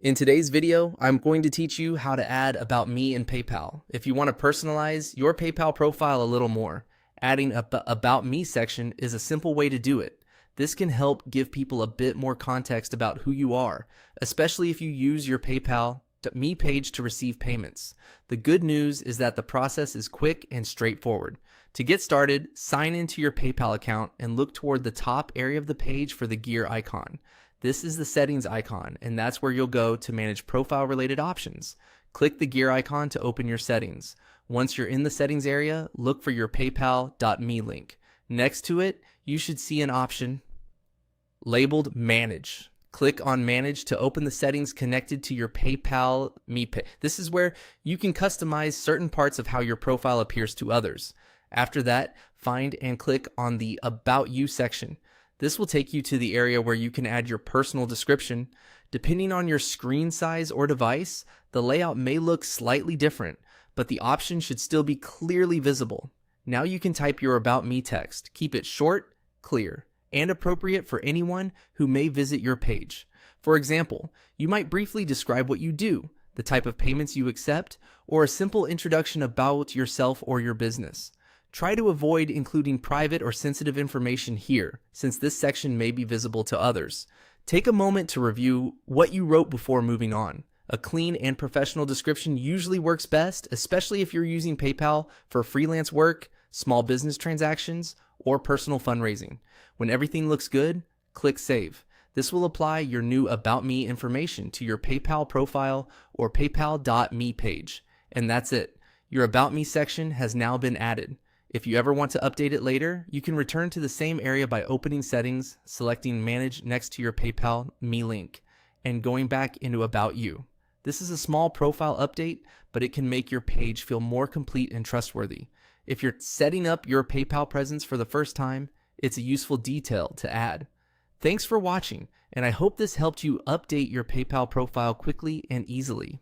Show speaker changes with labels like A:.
A: In today's video, I'm going to teach you how to add About Me in PayPal. If you want to personalize your PayPal profile a little more, adding a About Me section is a simple way to do it. This can help give people a bit more context about who you are, especially if you use your PayPal Me page to receive payments. The good news is that the process is quick and straightforward. To get started, sign into your PayPal account and look toward the top area of the page for the gear icon. This is the settings icon, and that's where you'll go to manage profile-related options. Click the gear icon to open your settings. Once you're in the settings area, look for your PayPal.me link. Next to it, you should see an option labeled Manage. Click on Manage to open the settings connected to your PayPal Me page. This is where you can customize certain parts of how your profile appears to others. After that, find and click on the About You section. This will take you to the area where you can add your personal description. Depending on your screen size or device, the layout may look slightly different, but the option should still be clearly visible. Now you can type your About Me text. Keep it short, clear, and appropriate for anyone who may visit your page. For example, you might briefly describe what you do, the type of payments you accept, or a simple introduction about yourself or your business. Try to avoid including private or sensitive information here, since this section may be visible to others. Take a moment to review what you wrote before moving on. A clean and professional description usually works best, especially if you're using PayPal for freelance work, small business transactions, or personal fundraising. When everything looks good, click Save. This will apply your new About Me information to your PayPal profile or PayPal.me page. And that's it. Your About Me section has now been added. If you ever want to update it later, you can return to the same area by opening Settings, selecting Manage next to your PayPal Me link, and going back into About You. This is a small profile update, but it can make your page feel more complete and trustworthy. If you're setting up your PayPal presence for the first time, it's a useful detail to add. Thanks for watching, and I hope this helped you update your PayPal profile quickly and easily.